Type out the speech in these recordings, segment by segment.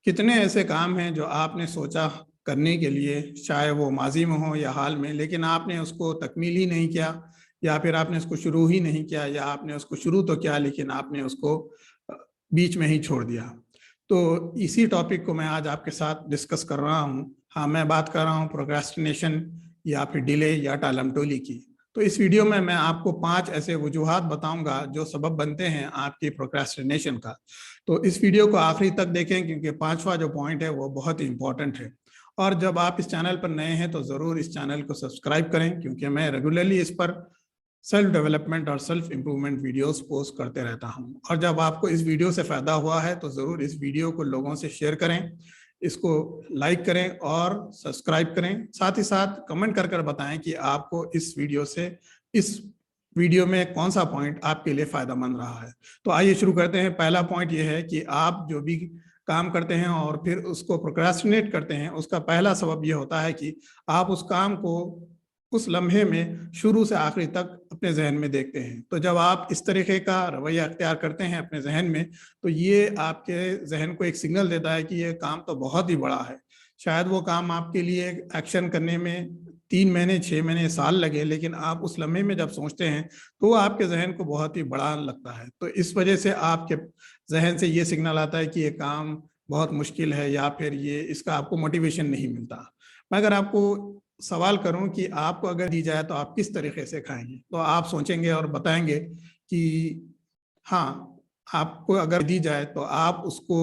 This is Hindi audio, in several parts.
कितने ऐसे काम हैं जो आपने सोचा करने के लिए, चाहे वो माजी में हो या हाल में, लेकिन आपने उसको तकमील ही नहीं किया, या फिर आपने उसको शुरू ही नहीं किया, या आपने उसको शुरू तो किया लेकिन आपने उसको बीच में ही छोड़ दिया। तो इसी टॉपिक को मैं आज आपके साथ डिस्कस कर रहा हूँ। हाँ, मैं बात कर रहा हूँ प्रोक्रेस्टिनेशन या फिर डिले या टालमटोली की। तो इस वीडियो में मैं आपको 5 ऐसे वजूहात बताऊंगा जो सबब बनते हैं आपकी प्रोक्रेस्टिनेशन का। तो इस वीडियो को आखिरी तक देखें, क्योंकि 5वां जो पॉइंट है वो बहुत ही इंपॉर्टेंट है। और जब आप इस चैनल पर नए हैं तो ज़रूर इस चैनल को सब्सक्राइब करें, क्योंकि मैं रेगुलरली इस पर सेल्फ डेवलपमेंट और सेल्फ इम्प्रूवमेंट वीडियोस पोस्ट करते रहता हूं। और जब आपको इस वीडियो से फ़ायदा हुआ है तो ज़रूर इस वीडियो को लोगों से शेयर करें, इसको लाइक करें और सब्सक्राइब करें। साथ ही साथ कमेंट कर कर बताएं कि आपको इस वीडियो में कौन सा पॉइंट आपके लिए फ़ायदेमंद रहा है। तो आइए शुरू करते हैं। पहला पॉइंट ये है कि आप जो भी काम करते हैं और फिर उसको प्रोक्रेस्टिनेट करते हैं, उसका पहला सबब ये होता है कि आप उस काम को उस लम्हे में शुरू से आखिरी तक अपने जहन में देखते हैं। तो जब आप इस तरीके का रवैया अख्तियार करते हैं अपने जहन में, तो ये आपके जहन को एक सिग्नल देता है कि ये काम तो बहुत ही बड़ा है। शायद वो काम आपके लिए एक्शन करने में 3 महीने, 6 महीने, साल लगे, लेकिन आप उस लम्हे में जब सोचते हैं तो वो आपके जहन को बहुत ही बड़ा लगता है। तो इस वजह से आपके जहन से ये सिग्नल आता है कि ये काम बहुत मुश्किल है, या फिर ये इसका आपको मोटिवेशन नहीं मिलता। मैं अगर आपको सवाल करूं कि आपको अगर दी जाए तो आप किस तरीके से खाएंगे, तो आप सोचेंगे और बताएंगे कि हाँ, आपको अगर दी जाए तो आप उसको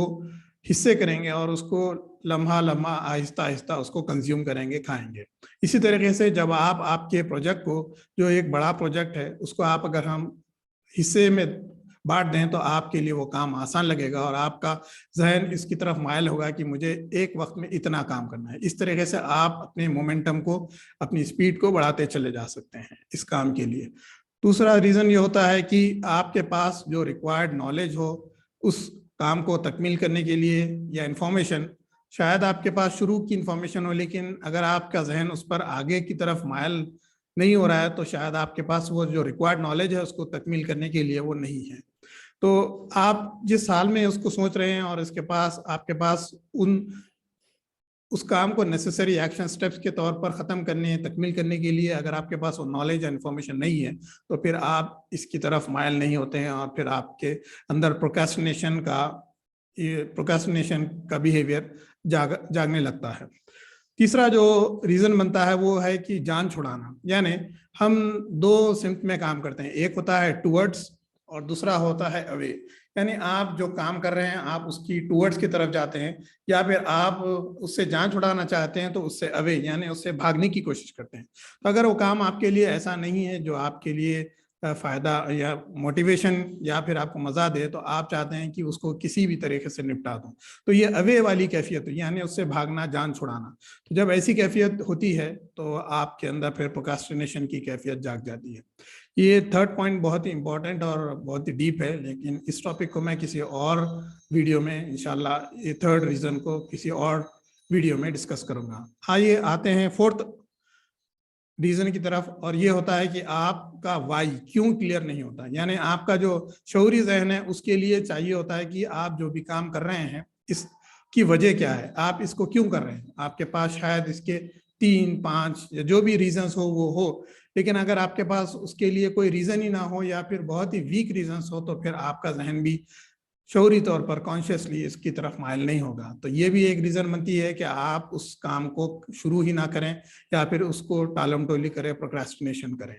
हिस्से करेंगे और उसको लम्हा लम्हा आहिस्ता आहिस्ता उसको कंज्यूम करेंगे, खाएंगे। इसी तरीके से जब आप आपके प्रोजेक्ट को, जो एक बड़ा प्रोजेक्ट है, उसको आप अगर हम हिस्से में बांट दें तो आपके लिए वो काम आसान लगेगा और आपका जहन इसकी तरफ मायल होगा कि मुझे एक वक्त में इतना काम करना है। इस तरीके से आप अपने मोमेंटम को, अपनी स्पीड को बढ़ाते चले जा सकते हैं इस काम के लिए। दूसरा रीज़न ये होता है कि आपके पास जो रिक्वायर्ड नॉलेज हो उस काम को तकमील करने के लिए, या इंफॉर्मेशन, शायद आपके पास शुरू की इंफॉर्मेशन हो, लेकिन अगर आपका जहन उस पर आगे की तरफ मायल नहीं हो रहा है तो शायद आपके पास वो जो रिक्वायर्ड नॉलेज है उसको तकमील करने के लिए वो नहीं है। तो आप जिस हाल में उसको सोच रहे हैं और इसके पास आपके पास उस काम को नेसेसरी एक्शन स्टेप्स के तौर पर ख़त्म करने, तकमील करने के लिए अगर आपके पास वो नॉलेज या इन्फॉर्मेशन नहीं है तो फिर आप इसकी तरफ मायल नहीं होते हैं और फिर आपके अंदर प्रोक्रेस्टिनेशन का बिहेवियर जागने लगता है। तीसरा जो रीज़न बनता है वो है कि जान छुड़ाना। यानी हम 2 सिमत में काम करते हैं, एक होता है टूवर्ड्स और दूसरा होता है अवे। यानी आप जो काम कर रहे हैं आप उसकी टूवर्ड्स की तरफ जाते हैं, या फिर आप उससे जान छुड़ाना चाहते हैं तो उससे अवे यानी उससे भागने की कोशिश करते हैं। तो अगर वो काम आपके लिए ऐसा नहीं है जो आपके लिए फ़ायदा या मोटिवेशन या फिर आपको मज़ा दे, तो आप चाहते हैं कि उसको किसी भी तरीके से निपटा दूं, तो ये अवे वाली कैफियत यानी उससे भागना, जान छुड़ाना। तो जब ऐसी कैफियत होती है तो आपके अंदर फिर प्रोक्रेस्टिनेशन की कैफियत जाग जाती है। ये थर्ड पॉइंट बहुत ही इंपॉर्टेंट और बहुत ही डीप है, लेकिन इस टॉपिक को मैं किसी और वीडियो में इंशाल्लाह ये थर्ड रीज़न को किसी और वीडियो में डिस्कस करूंगा। आइए आते हैं फोर्थ रीजन की तरफ, और ये होता है कि आपका वाई क्यों क्लियर नहीं होता। यानी आपका जो शऊरी जहन है उसके लिए चाहिए होता है कि आप जो भी काम कर रहे हैं इसकी वजह क्या है, आप इसको क्यों कर रहे हैं। आपके पास शायद इसके 3, 5 या जो भी रीजंस हो वो हो, लेकिन अगर आपके पास उसके लिए कोई रीजन ही ना हो या फिर बहुत ही वीक रीजंस हो तो फिर आपका जहन भी शऊरी तौर पर कॉन्शियसली इसकी तरफ माइल नहीं होगा। तो ये भी एक रीज़न बनती है कि आप उस काम को शुरू ही ना करें या फिर उसको टालम टोली करें, प्रोक्रेस्टिनेशन करें।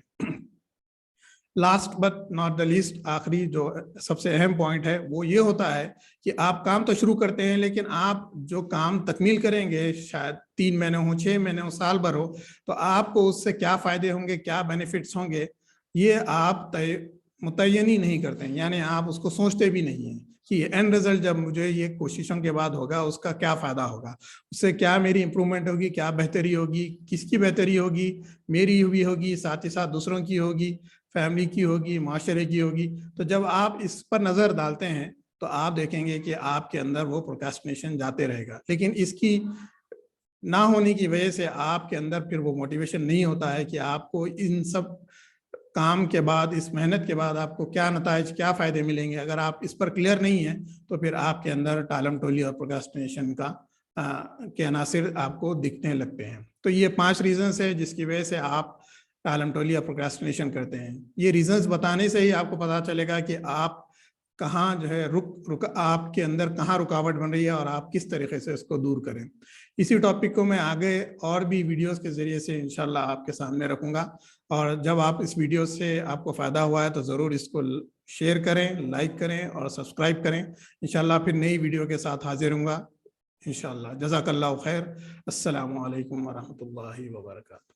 Last but not the least, आखिरी जो सबसे अहम पॉइंट है वो ये होता है कि आप काम तो शुरू करते हैं, लेकिन आप जो काम तकमील करेंगे, शायद 3 महीने हो, 6 महीने हो, साल भर हो, तो आपको उससे क्या फ़ायदे होंगे, क्या बेनिफिट्स होंगे, ये आप मुतय्यन ही नहीं करते हैं। यानी आप उसको सोचते भी नहीं हैं कि एंड रिजल्ट जब मुझे ये कोशिशों के बाद होगा उसका क्या फ़ायदा होगा, उससे क्या मेरी इंप्रूवमेंट होगी, क्या बेहतरी होगी, किसकी बेहतरी होगी, मेरी भी होगी, साथ ही साथ दूसरों की होगी, फैमिली की होगी, माशरे की होगी। तो जब आप इस पर नज़र डालते हैं तो आप देखेंगे कि आपके अंदर वो प्रोक्रेस्टिनेशन जाते रहेगा, लेकिन इसकी ना होने की वजह से आपके अंदर फिर वो मोटिवेशन नहीं होता है कि आपको इन सब काम के बाद, इस मेहनत के बाद आपको क्या नताइज, क्या फ़ायदे मिलेंगे, अगर आप इस पर क्लियर नहीं है तो फिर आपके अंदर टालम टोली और प्रोक्रास्टिनेशन का के अनासिर आपको दिखने लगते हैं। तो ये 5 रीजंस है जिसकी वजह से आप टालम टोली और प्रोक्रास्टिनेशन करते हैं। ये रीजंस बताने से ही आपको पता चलेगा कि आप कहाँ जो है आपके अंदर कहाँ रुकावट बन रही है और आप किस तरीके से इसको दूर करें। इसी टॉपिक को मैं आगे और भी वीडियोस के जरिए से इंशाल्लाह आपके सामने रखूंगा, और जब आप इस वीडियो से आपको फ़ायदा हुआ है तो ज़रूर इसको शेयर करें, लाइक करें और सब्सक्राइब करें। इंशाल्लाह फिर नई वीडियो के साथ हाजिर हूँगा इंशाल्लाह। जज़ाकल्लाहु खैर। अस्सलामु अलैकुम वरहमतुल्लाहि वबरकातुहू।